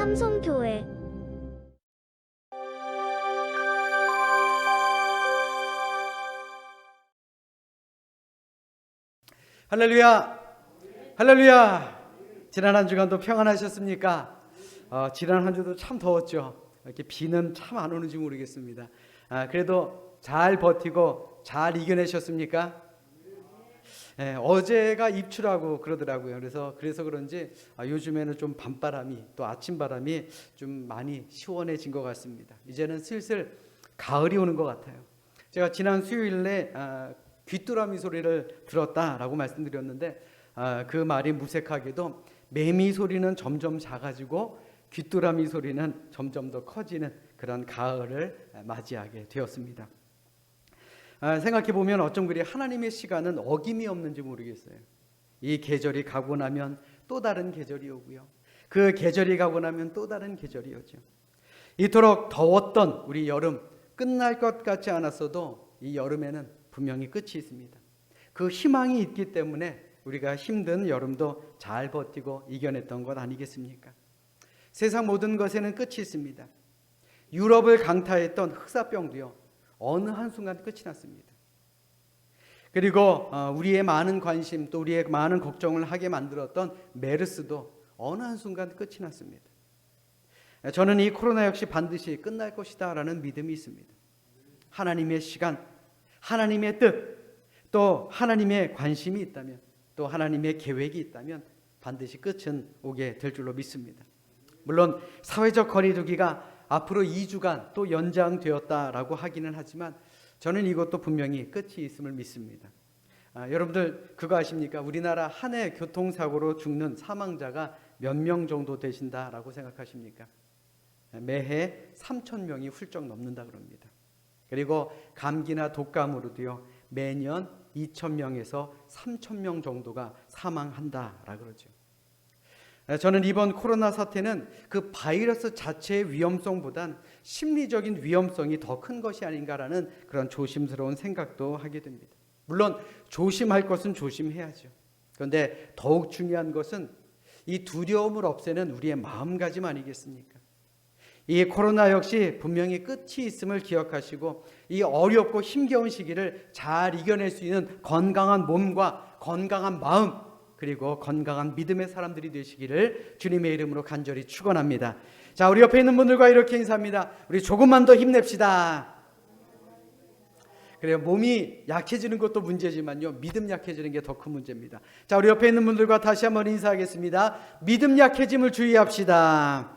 삼성교회 할렐루야! 할렐루야! 지난 한 주간도 평안하셨습니까? 지난 한 주도 참 더웠죠. 이렇게 비는 참 안 오는지 모르겠습니다. 그래도 잘 버티고 잘 이겨내셨습니까? 어제가 입추라고 그러더라고요. 그래서 그런지 요즘에는 좀 밤바람이 또 아침바람이 좀 많이 시원해진 것 같습니다. 이제는 슬슬 가을이 오는 것 같아요. 제가 지난 수요일에 귀뚜라미 소리를 들었다라고 말씀드렸는데 그 말이 무색하게도 매미 소리는 점점 작아지고 귀뚜라미 소리는 점점 더 커지는 그런 가을을 맞이하게 되었습니다. 생각해보면 어쩜 그리 하나님의 시간은 어김이 없는지 모르겠어요. 이 계절이 가고 나면 또 다른 계절이 오고요. 그 계절이 가고 나면 또 다른 계절이 오죠. 이토록 더웠던 우리 여름 끝날 것 같지 않았어도 이 여름에는 분명히 끝이 있습니다. 그 희망이 있기 때문에 우리가 힘든 여름도 잘 버티고 이겨냈던 것 아니겠습니까? 세상 모든 것에는 끝이 있습니다. 유럽을 강타했던 흑사병도요, 어느 한순간 끝이 났습니다. 그리고 우리의 많은 관심 또 우리의 많은 걱정을 하게 만들었던 메르스도 어느 한순간 끝이 났습니다. 저는 이 코로나 역시 반드시 끝날 것이다 라는 믿음이 있습니다. 하나님의 시간, 하나님의 뜻, 또 하나님의 관심이 있다면, 또 하나님의 계획이 있다면 반드시 끝은 오게 될 줄로 믿습니다. 물론 사회적 거리두기가 앞으로 2주간 또 연장되었다라고 하기는 하지만 저는 이것도 분명히 끝이 있음을 믿습니다. 여러분들 그거 아십니까? 우리나라 한 해 교통사고로 죽는 사망자가 몇 명 정도 되신다라고 생각하십니까? 매해 3,000명이 훌쩍 넘는다 그럽니다. 그리고 감기나 독감으로도요, 매년 2,000명에서 3,000명 정도가 사망한다라 그러죠. 저는 이번 코로나 사태는 그 바이러스 자체의 위험성보단 심리적인 위험성이 더 큰 것이 아닌가라는 그런 조심스러운 생각도 하게 됩니다. 물론 조심할 것은 조심해야죠. 그런데 더욱 중요한 것은 이 두려움을 없애는 우리의 마음가짐 아니겠습니까? 이 코로나 역시 분명히 끝이 있음을 기억하시고 이 어렵고 힘겨운 시기를 잘 이겨낼 수 있는 건강한 몸과 건강한 마음 그리고 건강한 믿음의 사람들이 되시기를 주님의 이름으로 간절히 축원합니다. 자, 우리 옆에 있는 분들과 이렇게 인사합니다. 우리 조금만 더 힘냅시다. 그래요. 몸이 약해지는 것도 문제지만요, 믿음 약해지는 게 더 큰 문제입니다. 자, 우리 옆에 있는 분들과 다시 한번 인사하겠습니다. 믿음 약해짐을 주의합시다.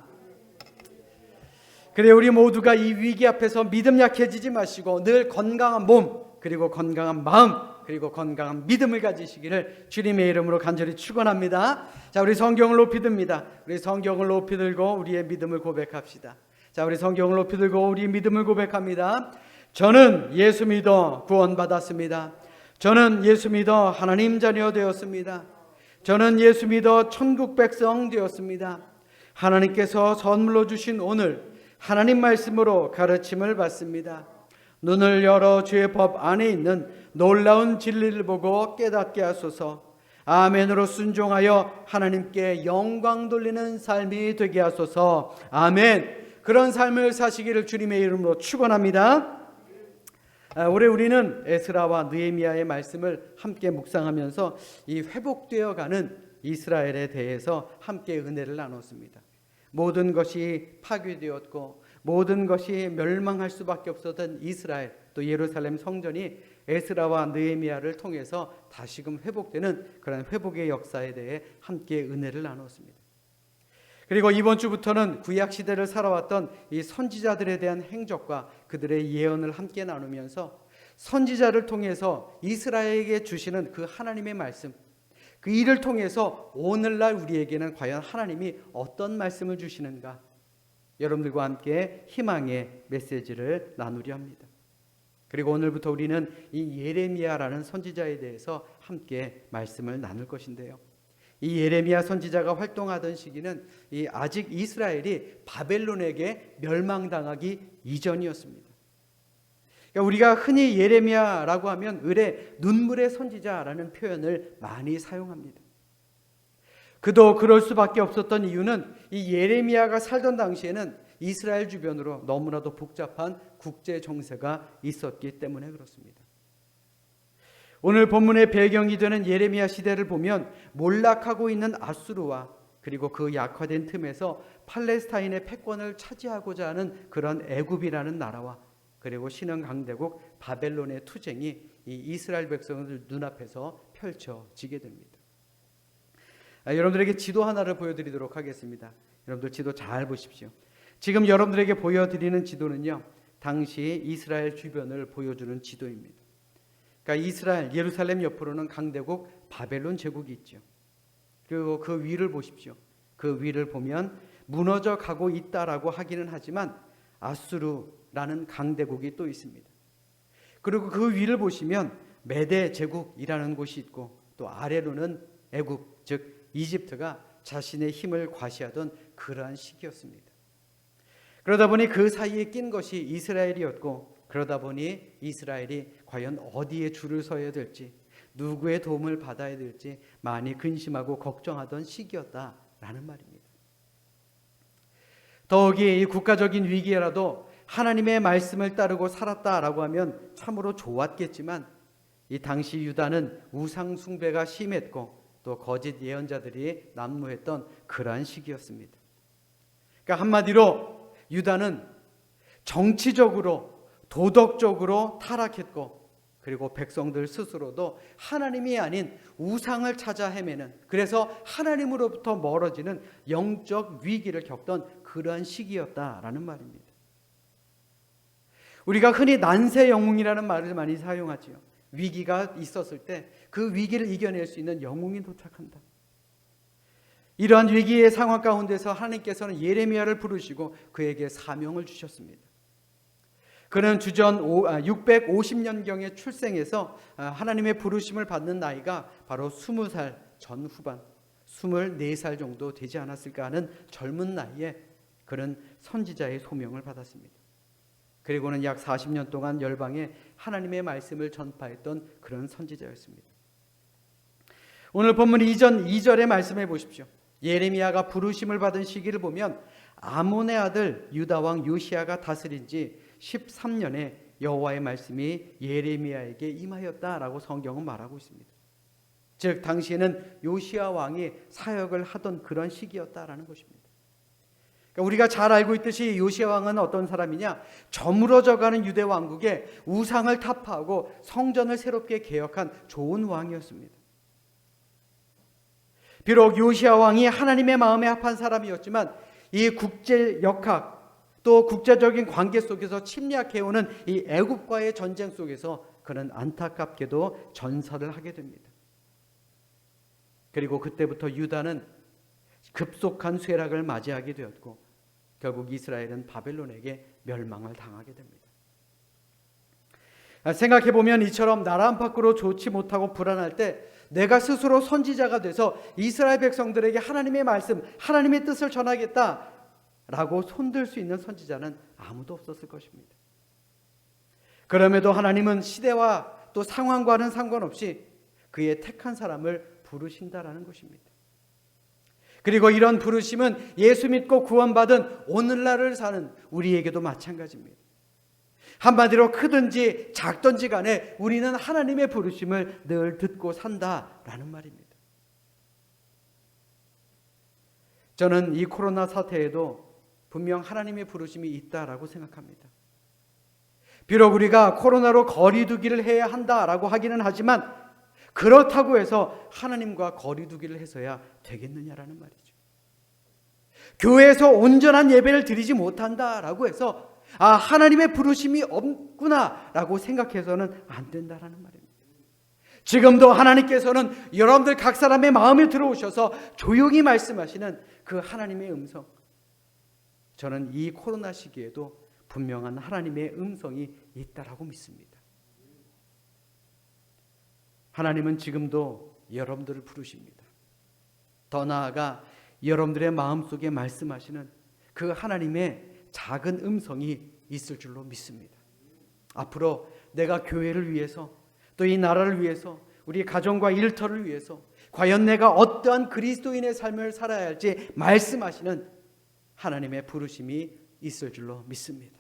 그래, 우리 모두가 이 위기 앞에서 믿음 약해지지 마시고 늘 건강한 몸 그리고 건강한 마음 그리고 건강한 믿음을 가지시기를 주님의 이름으로 간절히 축원합니다. 자, 우리 성경을 높이 듭니다. 우리 성경을 높이 들고 우리의 믿음을 고백합시다. 자, 우리 성경을 높이 들고 우리 믿음을 고백합니다. 저는 예수 믿어 구원받았습니다. 저는 예수 믿어 하나님 자녀 되었습니다. 저는 예수 믿어 천국 백성 되었습니다. 하나님께서 선물로 주신 오늘 하나님 말씀으로 가르침을 받습니다. 눈을 열어 주의 법 안에 있는 놀라운 진리를 보고 깨닫게 하소서. 아멘으로 순종하여 하나님께 영광 돌리는 삶이 되게 하소서. 아멘. 그런 삶을 사시기를 주님의 이름으로 축원합니다. 올해 우리는 에스라와 느헤미야의 말씀을 함께 묵상하면서 이 회복되어가는 이스라엘에 대해서 함께 은혜를 나눴습니다. 모든 것이 파괴되었고 모든 것이 멸망할 수밖에 없었던 이스라엘 또 예루살렘 성전이 에스라와 느헤미야를 통해서 다시금 회복되는 그런 회복의 역사에 대해 함께 은혜를 나눴습니다. 그리고 이번 주부터는 구약 시대를 살아왔던 이 선지자들에 대한 행적과 그들의 예언을 함께 나누면서 선지자를 통해서 이스라엘에게 주시는 그 하나님의 말씀, 그 일을 통해서 오늘날 우리에게는 과연 하나님이 어떤 말씀을 주시는가, 여러분들과 함께 희망의 메시지를 나누려 합니다. 그리고 오늘부터 우리는 이 예레미야라는 선지자에 대해서 함께 말씀을 나눌 것인데요, 이 예레미야 선지자가 활동하던 시기는 아직 이스라엘이 바벨론에게 멸망당하기 이전이었습니다. 그러니까 우리가 흔히 예레미야라고 하면 을의 눈물의 선지자라는 표현을 많이 사용합니다. 그도 그럴 수밖에 없었던 이유는 이 예레미야가 살던 당시에는 이스라엘 주변으로 너무나도 복잡한 국제 정세가 있었기 때문에 그렇습니다. 오늘 본문의 배경이 되는 예레미야 시대를 보면 몰락하고 있는 아수르와 그리고 그 약화된 틈에서 팔레스타인의 패권을 차지하고자 하는 그런 애굽이라는 나라와 그리고 신흥 강대국 바벨론의 투쟁이 이 이스라엘 백성들 눈앞에서 펼쳐지게 됩니다. 여러분들에게 지도 하나를 보여드리도록 하겠습니다. 여러분들 지도 잘 보십시오. 지금 여러분들에게 보여드리는 지도는요, 당시 이스라엘 주변을 보여주는 지도입니다. 그러니까 이스라엘, 예루살렘 옆으로는 강대국 바벨론 제국이 있죠. 그리고 그 위를 보십시오. 그 위를 보면 무너져 가고 있다라고 하기는 하지만 아수르라는 강대국이 또 있습니다. 그리고 그 위를 보시면 메대 제국이라는 곳이 있고 또 아래로는 애굽, 즉 이집트가 자신의 힘을 과시하던 그러한 시기였습니다. 그러다 보니 그 사이에 낀 것이 이스라엘이었고, 그러다 보니 이스라엘이 과연 어디에 줄을 서야 될지, 누구의 도움을 받아야 될지 많이 근심하고 걱정하던 시기였다라는 말입니다. 더욱이 이 국가적인 위기라도 하나님의 말씀을 따르고 살았다라고 하면 참으로 좋았겠지만, 이 당시 유다는 우상 숭배가 심했고 또 거짓 예언자들이 난무했던 그러한 시기였습니다. 그러니까 한마디로 유다는 정치적으로 도덕적으로 타락했고, 그리고 백성들 스스로도 하나님이 아닌 우상을 찾아 헤매는, 그래서 하나님으로부터 멀어지는 영적 위기를 겪던 그러한 시기였다라는 말입니다. 우리가 흔히 난세 영웅이라는 말을 많이 사용하지요. 위기가 있었을 때 그 위기를 이겨낼 수 있는 영웅이 도착한다. 이러한 위기의 상황 가운데서 하나님께서는 예레미야를 부르시고 그에게 사명을 주셨습니다. 그는 주전 650년경에 출생해서 하나님의 부르심을 받는 나이가 바로 20살 전후반, 24살 정도 되지 않았을까 하는 젊은 나이에 그는 선지자의 소명을 받았습니다. 그리고는 약 40년 동안 열방에 하나님의 말씀을 전파했던 그런 선지자였습니다. 오늘 본문 이전 2절의 말씀해 보십시오. 예레미야가 부르심을 받은 시기를 보면 아몬의 아들 유다 왕 요시야가 다스린 지 13년에 여호와의 말씀이 예레미야에게 임하였다라고 성경은 말하고 있습니다. 즉 당시에는 요시야 왕이 사역을 하던 그런 시기였다라는 것입니다. 그러니까 우리가 잘 알고 있듯이 요시야 왕은 어떤 사람이냐, 저물어져가는 유대 왕국에 우상을 타파하고 성전을 새롭게 개혁한 좋은 왕이었습니다. 비록 요시야 왕이 하나님의 마음에 합한 사람이었지만 이 국제 역학 또 국제적인 관계 속에서 침략해오는 이 애굽과의 전쟁 속에서 그는 안타깝게도 전사를 하게 됩니다. 그리고 그때부터 유다는 급속한 쇠락을 맞이하게 되었고 결국 이스라엘은 바벨론에게 멸망을 당하게 됩니다. 생각해보면 이처럼 나라 안팎으로 좋지 못하고 불안할 때 내가 스스로 선지자가 돼서 이스라엘 백성들에게 하나님의 말씀, 하나님의 뜻을 전하겠다라고 손들 수 있는 선지자는 아무도 없었을 것입니다. 그럼에도 하나님은 시대와 또 상황과는 상관없이 그의 택한 사람을 부르신다라는 것입니다. 그리고 이런 부르심은 예수 믿고 구원받은 오늘날을 사는 우리에게도 마찬가지입니다. 한마디로 크든지 작든지 간에 우리는 하나님의 부르심을 늘 듣고 산다라는 말입니다. 저는 이 코로나 사태에도 분명 하나님의 부르심이 있다라고 생각합니다. 비록 우리가 코로나로 거리 두기를 해야 한다라고 하기는 하지만 그렇다고 해서 하나님과 거리 두기를 해서야 되겠느냐라는 말이죠. 교회에서 온전한 예배를 드리지 못한다라고 해서 하나님의 부르심이 없구나라고 생각해서는 안 된다라는 말입니다. 지금도 하나님께서는 여러분들 각 사람의 마음에 들어오셔서 조용히 말씀하시는 그 하나님의 음성, 저는 이 코로나 시기에도 분명한 하나님의 음성이 있다라고 믿습니다. 하나님은 지금도 여러분들을 부르십니다. 더 나아가 여러분들의 마음속에 말씀하시는 그 하나님의 작은 음성이 있을 줄로 믿습니다. 앞으로 내가 교회를 위해서 또 이 나라를 위해서 우리 가정과 일터를 위해서 과연 내가 어떠한 그리스도인의 삶을 살아야 할지 말씀하시는 하나님의 부르심이 있을 줄로 믿습니다.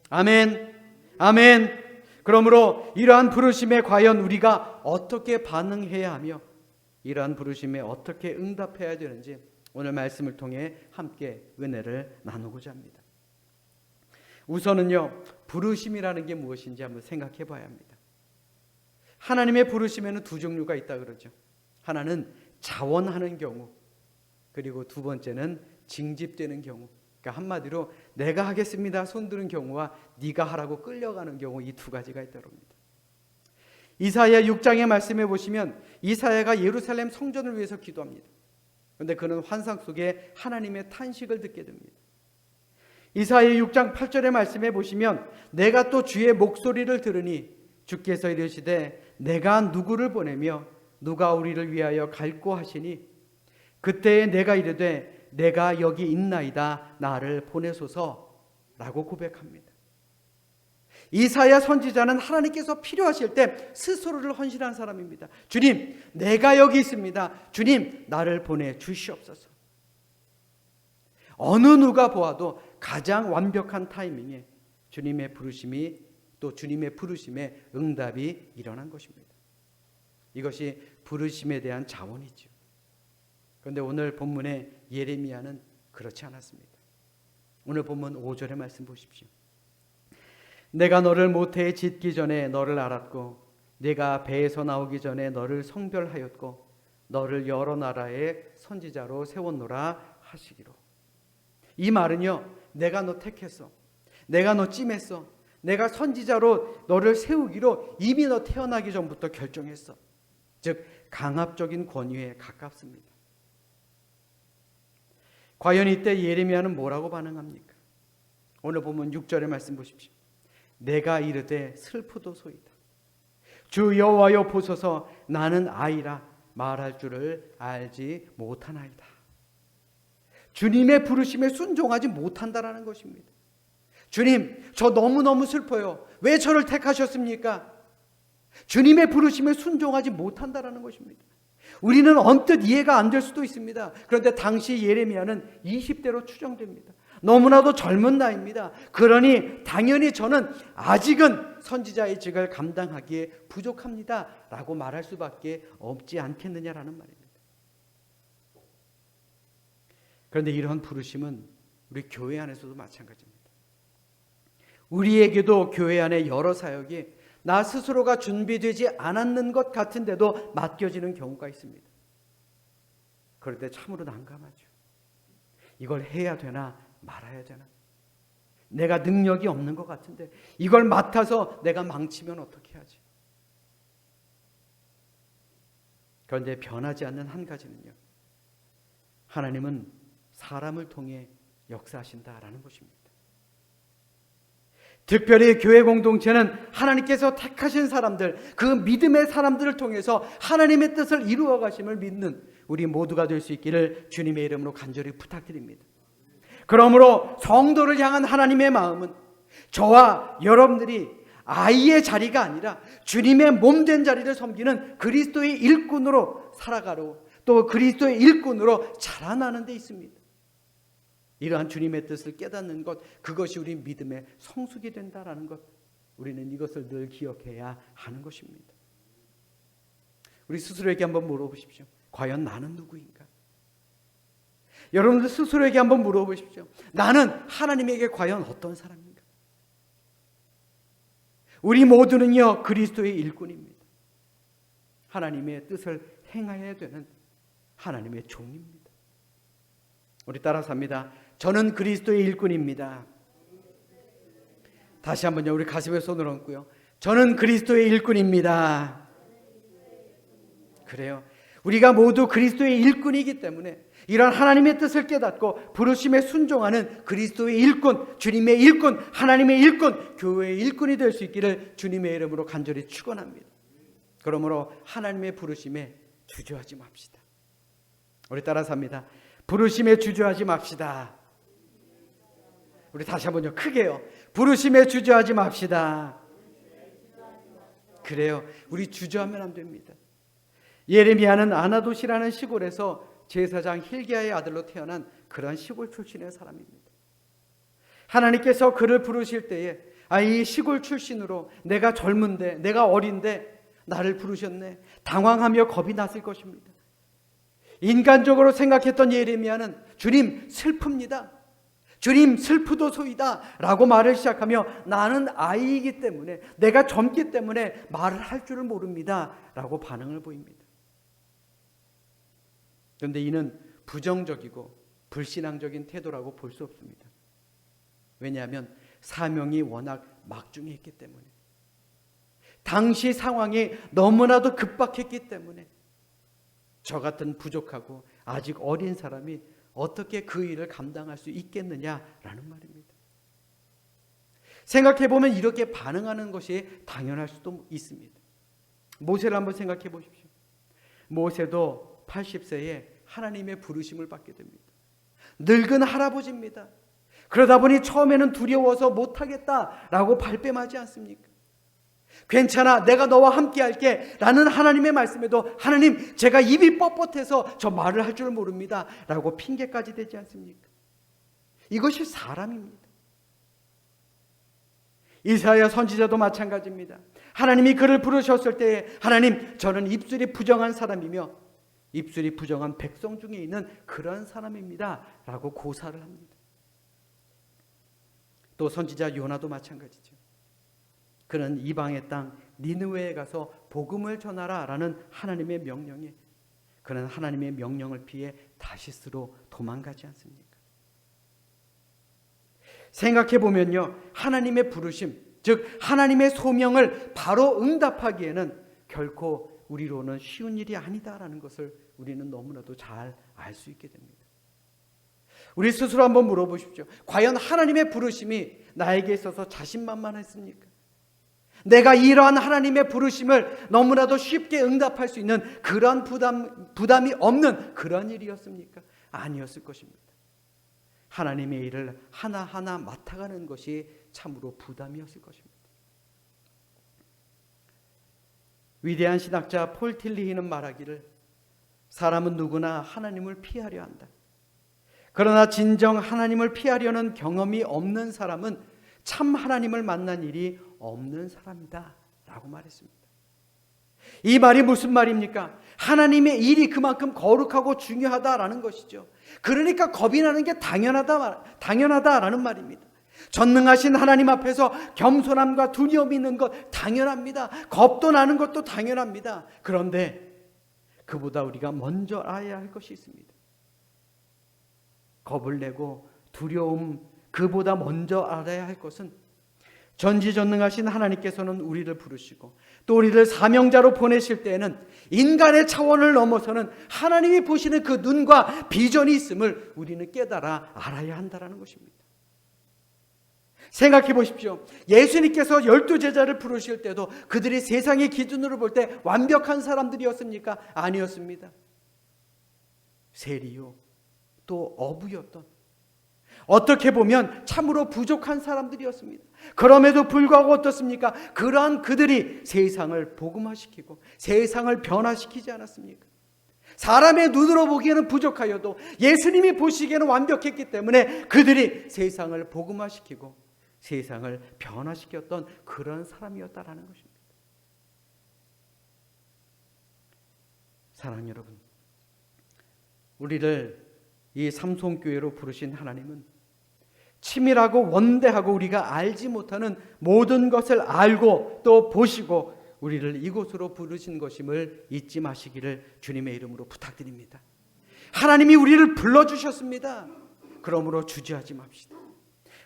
아멘. 아멘. 그러므로 이러한 부르심에 과연 우리가 어떻게 반응해야 하며 이러한 부르심에 어떻게 응답해야 되는지 오늘 말씀을 통해 함께 은혜를 나누고자 합니다. 우선은요, 부르심이라는 게 무엇인지 한번 생각해 봐야 합니다. 하나님의 부르심에는 두 종류가 있다 그러죠. 하나는 자원하는 경우, 그리고 두 번째는 징집되는 경우. 그러니까 한마디로 내가 하겠습니다 손드는 경우와 네가 하라고 끌려가는 경우, 이 두 가지가 있다고 합니다. 이사야 6장의 말씀에 보시면 이사야가 예루살렘 성전을 위해서 기도합니다. 그런데 그는 환상 속에 하나님의 탄식을 듣게 됩니다. 이사야 6장 8절의 말씀에 보시면 내가 또 주의 목소리를 들으니 주께서 이르시되 내가 누구를 보내며 누가 우리를 위하여 갈꼬 하시니 그때에 내가 이르되 내가 여기 있나이다 나를 보내소서라고 고백합니다. 이사야 선지자는 하나님께서 필요하실 때 스스로를 헌신한 사람입니다. 주님, 내가 여기 있습니다. 주님, 나를 보내주시옵소서. 어느 누가 보아도 가장 완벽한 타이밍에 주님의 부르심이 또 주님의 부르심에 응답이 일어난 것입니다. 이것이 부르심에 대한 자원이죠. 그런데 오늘 본문의 예레미야는 그렇지 않았습니다. 오늘 본문 5절의 말씀 보십시오. 내가 너를 모태에 짓기 전에 너를 알았고 내가 배에서 나오기 전에 너를 성별하였고 너를 여러 나라의 선지자로 세웠노라 하시기로. 이 말은요, 내가 너 택했어, 내가 너 찜했어, 내가 선지자로 너를 세우기로 이미 너 태어나기 전부터 결정했어. 즉 강압적인 권위에 가깝습니다. 과연 이때 예레미야는 뭐라고 반응합니까? 오늘 보면 6절의 말씀 보십시오. 내가 이르되 슬프도소이다. 주 여호와여 보소서 나는 아이라 말할 줄을 알지 못하나이다. 주님의 부르심에 순종하지 못한다라는 것입니다. 주님, 저 너무너무 슬퍼요. 왜 저를 택하셨습니까? 주님의 부르심에 순종하지 못한다라는 것입니다. 우리는 언뜻 이해가 안 될 수도 있습니다. 그런데 당시 예레미야는 20대로 추정됩니다. 너무나도 젊은 나이입니다. 그러니 당연히 저는 아직은 선지자의 직을 감당하기에 부족합니다 라고 말할 수밖에 없지 않겠느냐라는 말입니다. 그런데 이런 부르심은 우리 교회 안에서도 마찬가지입니다. 우리에게도 교회 안에 여러 사역이 나 스스로가 준비되지 않았는 것 같은데도 맡겨지는 경우가 있습니다. 그럴 때 참으로 난감하죠. 이걸 해야 되나 말아야 되나? 내가 능력이 없는 것 같은데 이걸 맡아서 내가 망치면 어떻게 하지? 그런데 변하지 않는 한 가지는요, 하나님은 사람을 통해 역사하신다라는 것입니다. 특별히 교회 공동체는 하나님께서 택하신 사람들, 그 믿음의 사람들을 통해서 하나님의 뜻을 이루어 가심을 믿는 우리 모두가 될 수 있기를 주님의 이름으로 간절히 부탁드립니다. 그러므로 성도를 향한 하나님의 마음은 저와 여러분들이 아이의 자리가 아니라 주님의 몸된 자리를 섬기는 그리스도의 일꾼으로 살아가고 또 그리스도의 일꾼으로 자라나는 데 있습니다. 이러한 주님의 뜻을 깨닫는 것, 그것이 우리 믿음의 성숙이 된다라는 것, 우리는 이것을 늘 기억해야 하는 것입니다. 우리 스스로에게 한번 물어보십시오. 과연 나는 누구인가? 여러분들 스스로에게 한번 물어보십시오. 나는 하나님에게 과연 어떤 사람인가? 우리 모두는요, 그리스도의 일꾼입니다. 하나님의 뜻을 행해야 되는 하나님의 종입니다. 우리 따라서 합니다. 저는 그리스도의 일꾼입니다. 다시 한번요, 우리 가슴에 손을 얹고요. 저는 그리스도의 일꾼입니다. 그래요. 우리가 모두 그리스도의 일꾼이기 때문에 이런 하나님의 뜻을 깨닫고 부르심에 순종하는 그리스도의 일꾼, 주님의 일꾼, 하나님의 일꾼, 교회의 일꾼이 될 수 있기를 주님의 이름으로 간절히 축원합니다. 그러므로 하나님의 부르심에 주저하지 맙시다. 우리 따라서 합니다. 부르심에 주저하지 맙시다. 우리 다시 한번요, 크게요. 부르심에 주저하지 맙시다. 그래요. 우리 주저하면 안 됩니다. 예레미야는 아나돗이라는 시골에서 제사장 hilki야의 아들로 태어난 그런 시골 출신의 사람입니다. 하나님께서 그를 부르실 때에 이 시골 출신으로 내가 젊은데, 내가 어린데 나를 부르셨네, 당황하며 겁이 났을 것입니다. 인간적으로 생각했던 예레미야는 주님 슬픕니다, 주님 슬프도소이다 라고 말을 시작하며 나는 아이이기 때문에, 내가 젊기 때문에 말을 할 줄을 모릅니다 라고 반응을 보입니다. 그런데 이는 부정적이고 불신앙적인 태도라고 볼 수 없습니다. 왜냐하면 사명이 워낙 막중해 있기 때문에, 당시 상황이 너무나도 급박했기 때문에 저 같은 부족하고 아직 어린 사람이 어떻게 그 일을 감당할 수 있겠느냐라는 말입니다. 생각해보면 이렇게 반응하는 것이 당연할 수도 있습니다. 모세를 한번 생각해 보십시오. 모세도 80세에 하나님의 부르심을 받게 됩니다. 늙은 할아버지입니다. 그러다 보니 처음에는 두려워서 못하겠다라고 발뺌하지 않습니까? 괜찮아, 내가 너와 함께 할게 라는 하나님의 말씀에도 하나님, 제가 입이 뻣뻣해서 저 말을 할 줄 모릅니다 라고 핑계까지 대지 않습니까? 이것이 사람입니다. 이사야 선지자도 마찬가지입니다. 하나님이 그를 부르셨을 때에 하나님, 저는 입술이 부정한 사람이며 입술이 부정한 백성 중에 있는 그런 사람입니다 라고 고사를 합니다. 또 선지자 요나도 마찬가지죠. 그는 이방의 땅 니느웨에 가서 복음을 전하라 라는 하나님의 명령에 그는 하나님의 명령을 피해 다시스로 도망가지 않습니까? 생각해 보면요, 하나님의 부르심, 즉 하나님의 소명을 바로 응답하기에는 결코 우리로는 쉬운 일이 아니다라는 것을 우리는 너무나도 잘 알 수 있게 됩니다. 우리 스스로 한번 물어보십시오. 과연 하나님의 부르심이 나에게 있어서 자신만만했습니까? 내가 이러한 하나님의 부르심을 너무나도 쉽게 응답할 수 있는 그런 부담이 없는 그런 일이었습니까? 아니었을 것입니다. 하나님의 일을 하나하나 맡아가는 것이 참으로 부담이었을 것입니다. 위대한 신학자 폴 틸리히는 말하기를 사람은 누구나 하나님을 피하려 한다. 그러나 진정 하나님을 피하려는 경험이 없는 사람은 참 하나님을 만난 일이 없는 사람이다 라고 말했습니다. 이 말이 무슨 말입니까? 하나님의 일이 그만큼 거룩하고 중요하다라는 것이죠. 그러니까 겁이 나는 게 당연하다라는 말입니다. 전능하신 하나님 앞에서 겸손함과 두려움이 있는 것 당연합니다. 겁도 나는 것도 당연합니다. 그런데 그보다 우리가 먼저 알아야 할 것이 있습니다. 겁을 내고 두려움, 그보다 먼저 알아야 할 것은 전지전능하신 하나님께서는 우리를 부르시고 또 우리를 사명자로 보내실 때에는 인간의 차원을 넘어서는 하나님이 보시는 그 눈과 비전이 있음을 우리는 깨달아 알아야 한다는 것입니다. 생각해 보십시오. 예수님께서 12제자를 부르실 때도 그들이 세상의 기준으로 볼 때 완벽한 사람들이었습니까? 아니었습니다. 세리요, 또 어부였던, 어떻게 보면 참으로 부족한 사람들이었습니다. 그럼에도 불구하고 어떻습니까? 그러한 그들이 세상을 복음화시키고 세상을 변화시키지 않았습니까? 사람의 눈으로 보기에는 부족하여도 예수님이 보시기에는 완벽했기 때문에 그들이 세상을 복음화시키고 세상을 변화시켰던 그런 사람이었다라는 것입니다. 사랑하는 여러분, 우리를 이 삼손교회로 부르신 하나님은 치밀하고 원대하고 우리가 알지 못하는 모든 것을 알고 또 보시고 우리를 이곳으로 부르신 것임을 잊지 마시기를 주님의 이름으로 부탁드립니다. 하나님이 우리를 불러주셨습니다. 그러므로 주저하지 맙시다.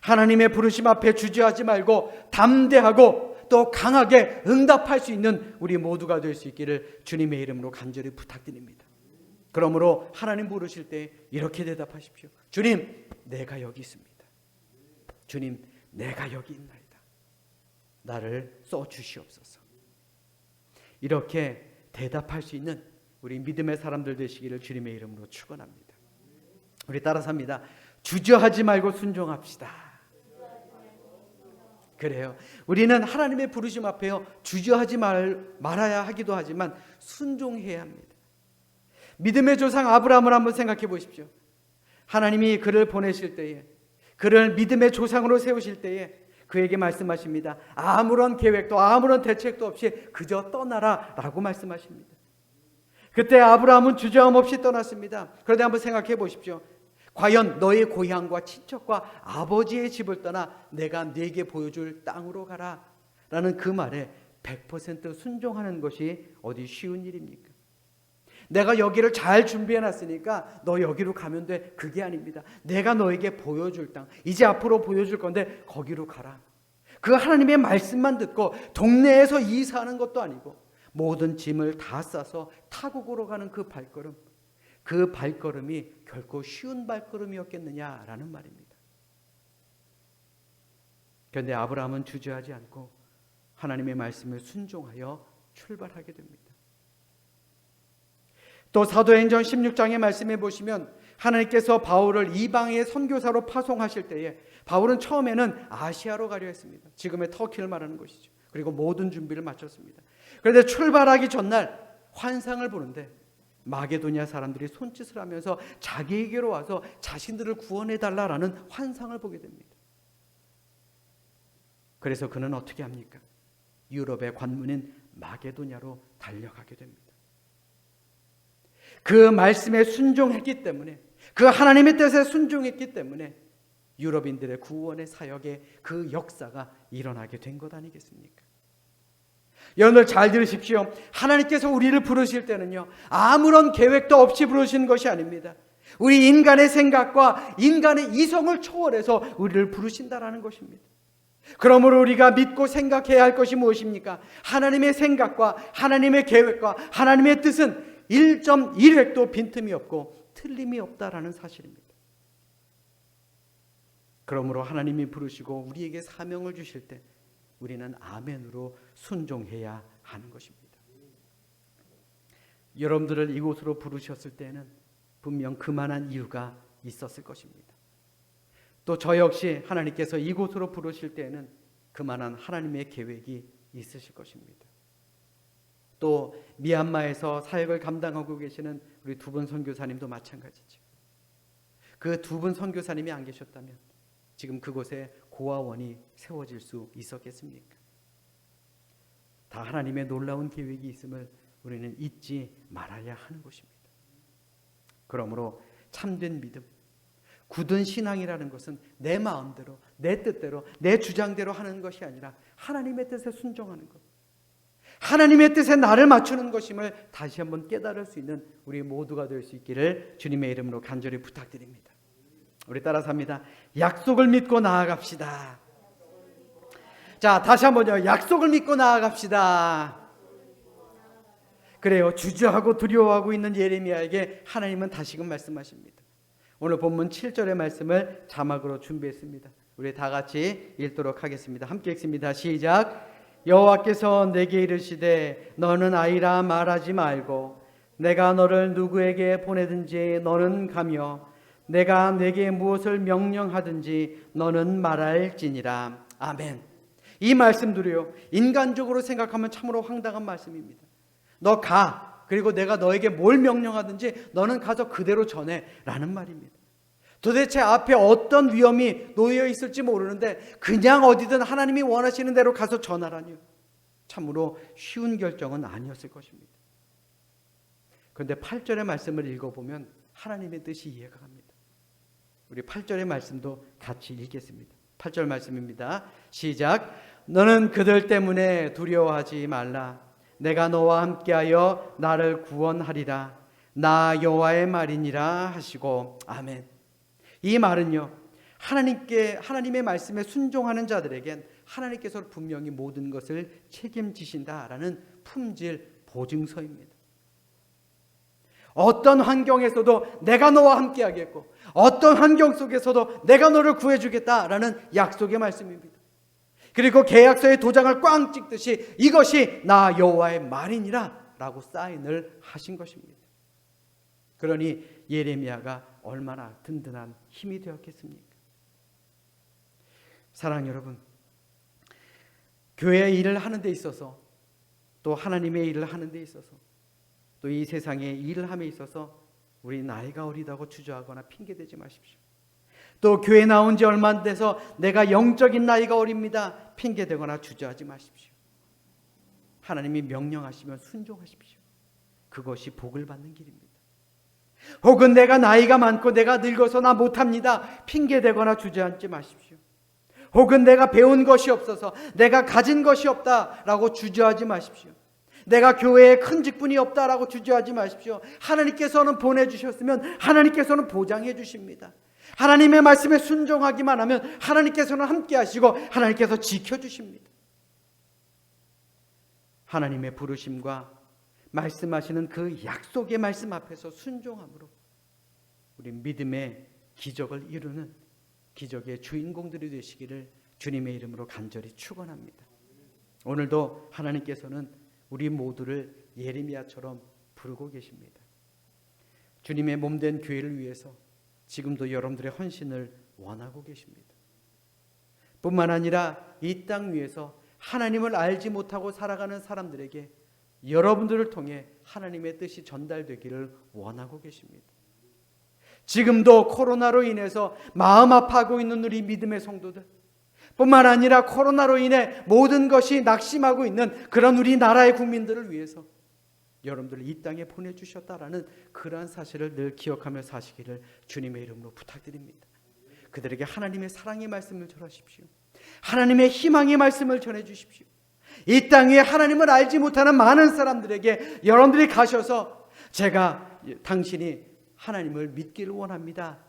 하나님의 부르심 앞에 주저하지 말고 담대하고 또 강하게 응답할 수 있는 우리 모두가 될 수 있기를 주님의 이름으로 간절히 부탁드립니다. 그러므로 하나님 부르실 때 이렇게 대답하십시오. 주님, 내가 여기 있습니다. 주님, 내가 여기 있나이다. 나를 써주시옵소서. 이렇게 대답할 수 있는 우리 믿음의 사람들 되시기를 주님의 이름으로 축원합니다. 우리 따라서 합니다. 주저하지 말고 순종합시다. 그래요. 우리는 하나님의 부르심 앞에요 주저하지 말아야 하기도 하지만 순종해야 합니다. 믿음의 조상 아브라함을 한번 생각해 보십시오. 하나님이 그를 보내실 때에, 그를 믿음의 조상으로 세우실 때에 그에게 말씀하십니다. 아무런 계획도 아무런 대책도 없이 그저 떠나라 라고 말씀하십니다. 그때 아브라함은 주저함 없이 떠났습니다. 그런데 한번 생각해 보십시오. 과연 너의 고향과 친척과 아버지의 집을 떠나 내가 네게 보여줄 땅으로 가라 라는 그 말에 100% 순종하는 것이 어디 쉬운 일입니까? 내가 여기를 잘 준비해 놨으니까 너 여기로 가면 돼. 그게 아닙니다. 내가 너에게 보여줄 땅, 이제 앞으로 보여줄 건데 거기로 가라. 그 하나님의 말씀만 듣고 동네에서 이사하는 것도 아니고 모든 짐을 다 싸서 타국으로 가는 그 발걸음이 결코 쉬운 발걸음이었겠느냐라는 말입니다. 그런데 아브라함은 주저하지 않고 하나님의 말씀을 순종하여 출발하게 됩니다. 또 사도행전 16장의 말씀에 보시면 하나님께서 바울을 이방의 선교사로 파송하실 때에 바울은 처음에는 아시아로 가려 했습니다. 지금의 터키를 말하는 것이죠. 그리고 모든 준비를 마쳤습니다. 그런데 출발하기 전날 환상을 보는데 마게도냐 사람들이 손짓을 하면서 자기에게로 와서 자신들을 구원해달라라는 환상을 보게 됩니다. 그래서 그는 어떻게 합니까? 유럽의 관문인 마게도냐로 달려가게 됩니다. 그 말씀에 순종했기 때문에, 그 하나님의 뜻에 순종했기 때문에 유럽인들의 구원의 사역에 그 역사가 일어나게 된 것 아니겠습니까? 여러분들 잘 들으십시오. 하나님께서 우리를 부르실 때는요, 아무런 계획도 없이 부르시는 것이 아닙니다. 우리 인간의 생각과 인간의 이성을 초월해서 우리를 부르신다라는 것입니다. 그러므로 우리가 믿고 생각해야 할 것이 무엇입니까? 하나님의 생각과 하나님의 계획과 하나님의 뜻은 1.1획도 빈틈이 없고 틀림이 없다라는 사실입니다. 그러므로 하나님이 부르시고 우리에게 사명을 주실 때 우리는 아멘으로 순종해야 하는 것입니다. 여러분들을 이곳으로 부르셨을 때는 분명 그만한 이유가 있었을 것입니다. 또 저 역시 하나님께서 이곳으로 부르실 때는 그만한 하나님의 계획이 있으실 것입니다. 또 미얀마에서 사역을 감당하고 계시는 우리 두 분 선교사님도 마찬가지죠. 그 두 분 선교사님이 안 계셨다면 지금 그곳에 고아원이 세워질 수 있었겠습니까? 다 하나님의 놀라운 계획이 있음을 우리는 잊지 말아야 하는 것입니다. 그러므로 참된 믿음, 굳은 신앙이라는 것은 내 마음대로, 내 뜻대로, 내 주장대로 하는 것이 아니라 하나님의 뜻에 순종하는 것, 하나님의 뜻에 나를 맞추는 것임을 다시 한번 깨달을 수 있는 우리 모두가 될 수 있기를 주님의 이름으로 간절히 부탁드립니다. 우리 따라서 합니다. 약속을 믿고 나아갑시다. 자, 다시 한번요. 약속을 믿고 나아갑시다. 그래요. 주저하고 두려워하고 있는 예레미야에게 하나님은 다시금 말씀하십니다. 오늘 본문 7절의 말씀을 자막으로 준비했습니다. 우리 다 같이 읽도록 하겠습니다. 함께 읽습니다. 시작. 여호와께서 내게 이르시되 너는 아이라 말하지 말고 내가 너를 누구에게 보내든지 너는 가며 내가 내게 무엇을 명령하든지 너는 말할지니라. 아멘. 이 말씀들이요, 인간적으로 생각하면 참으로 황당한 말씀입니다. 너 가, 그리고 내가 너에게 뭘 명령하든지 너는 가서 그대로 전해 라는 말입니다. 도대체 앞에 어떤 위험이 놓여 있을지 모르는데 그냥 어디든 하나님이 원하시는 대로 가서 전하라니요. 참으로 쉬운 결정은 아니었을 것입니다. 그런데 8절의 말씀을 읽어보면 하나님의 뜻이 이해가 갑니다. 우리 8절의 말씀도 같이 읽겠습니다. 8절 말씀입니다. 시작. 너는 그들 때문에 두려워하지 말라. 내가 너와 함께하여 나를 구원하리라. 나 여호와의 말이니라 하시고. 아멘. 이 말은요, 하나님의 말씀에 순종하는 자들에겐 하나님께서 분명히 모든 것을 책임지신다라는 품질 보증서입니다. 어떤 환경에서도 내가 너와 함께 하겠고 어떤 환경 속에서도 내가 너를 구해주겠다라는 약속의 말씀입니다. 그리고 계약서에 도장을 꽝 찍듯이 이것이 나 여호와의 말이니라 라고 사인을 하신 것입니다. 그러니 예레미야가 얼마나 든든한 힘이 되었겠습니까? 사랑하는 여러분, 교회 일을 하는 데 있어서, 또 하나님의 일을 하는 데 있어서, 또 이 세상의 일을 함에 있어서 우리 나이가 어리다고 주저하거나 핑계대지 마십시오. 또 교회 나온 지 얼마 안 돼서 내가 영적인 나이가 어립니다, 핑계대거나 주저하지 마십시오. 하나님이 명령하시면 순종하십시오. 그것이 복을 받는 길입니다. 혹은 내가 나이가 많고 내가 늙어서 나 못합니다, 핑계대거나 주저앉지 마십시오. 혹은 내가 배운 것이 없어서, 내가 가진 것이 없다라고 주저하지 마십시오. 내가 교회에 큰 직분이 없다라고 주저하지 마십시오. 하나님께서는 보내주셨으면 하나님께서는 보장해 주십니다. 하나님의 말씀에 순종하기만 하면 하나님께서는 함께 하시고 하나님께서 지켜주십니다. 하나님의 부르심과 말씀하시는 그 약속의 말씀 앞에서 순종함으로 우리 믿음의 기적을 이루는 기적의 주인공들이 되시기를 주님의 이름으로 간절히 축원합니다. 오늘도 하나님께서는 우리 모두를 예레미야처럼 부르고 계십니다. 주님의 몸된 교회를 위해서 지금도 여러분들의 헌신을 원하고 계십니다. 뿐만 아니라 이 땅 위에서 하나님을 알지 못하고 살아가는 사람들에게 여러분들을 통해 하나님의 뜻이 전달되기를 원하고 계십니다. 지금도 코로나로 인해서 마음 아파하고 있는 우리 믿음의 성도들, 뿐만 아니라 코로나로 인해 모든 것이 낙심하고 있는 그런 우리나라의 국민들을 위해서 여러분들을 이 땅에 보내주셨다라는 그러한 사실을 늘 기억하며 사시기를 주님의 이름으로 부탁드립니다. 그들에게 하나님의 사랑의 말씀을 전하십시오. 하나님의 희망의 말씀을 전해주십시오. 이 땅에 하나님을 알지 못하는 많은 사람들에게 여러분들이 가셔서 제가 당신이 하나님을 믿기를 원합니다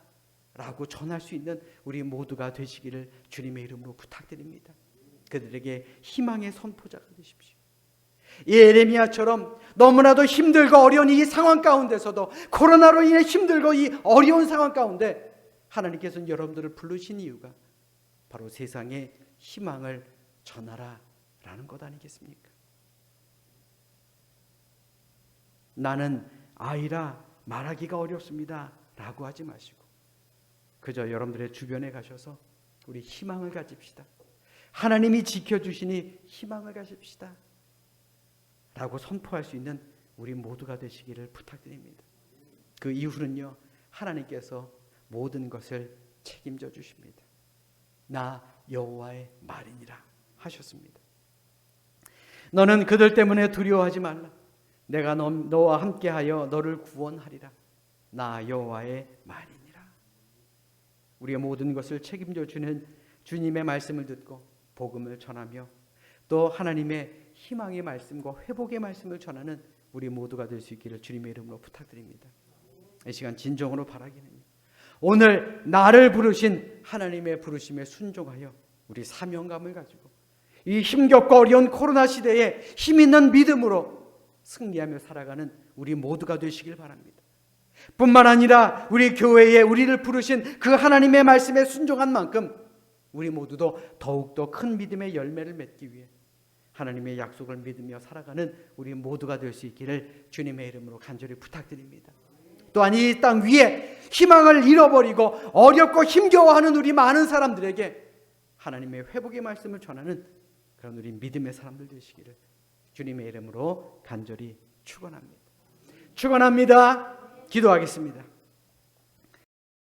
라고 전할 수 있는 우리 모두가 되시기를 주님의 이름으로 부탁드립니다. 그들에게 희망의 선포자가 되십시오. 예레미야처럼 너무나도 힘들고 어려운 이 상황 가운데서도, 코로나로 인해 힘들고 이 어려운 상황 가운데 하나님께서는 여러분들을 부르신 이유가 바로 세상에 희망을 전하라 라는 것 아니겠습니까? 나는 아이라 말하기가 어렵습니다 라고 하지 마시고 그저 여러분들의 주변에 가셔서 우리 희망을 가집시다, 하나님이 지켜주시니 희망을 가집시다 라고 선포할 수 있는 우리 모두가 되시기를 부탁드립니다. 그 이후는요, 하나님께서 모든 것을 책임져 주십니다. 나 여호와의 말이니라 하셨습니다. 너는 그들 때문에 두려워하지 말라. 내가 너와 함께하여 너를 구원하리라. 나 여호와의 말이니라. 우리의 모든 것을 책임져 주는 주님의 말씀을 듣고 복음을 전하며 또 하나님의 희망의 말씀과 회복의 말씀을 전하는 우리 모두가 될 수 있기를 주님의 이름으로 부탁드립니다. 이 시간 진정으로 바라기는요, 오늘 나를 부르신 하나님의 부르심에 순종하여 우리 사명감을 가지고 이 힘겹고 어려운 코로나 시대에 힘있는 믿음으로 승리하며 살아가는 우리 모두가 되시길 바랍니다. 뿐만 아니라 우리 교회에 우리를 부르신 그 하나님의 말씀에 순종한 만큼 우리 모두도 더욱더 큰 믿음의 열매를 맺기 위해 하나님의 약속을 믿으며 살아가는 우리 모두가 될 수 있기를 주님의 이름으로 간절히 부탁드립니다. 또한 이 땅 위에 희망을 잃어버리고 어렵고 힘겨워하는 우리 많은 사람들에게 하나님의 회복의 말씀을 전하는 그런 우리 믿음의 사람들 되시기를 주님의 이름으로 간절히 축원합니다. 축원합니다. 기도하겠습니다.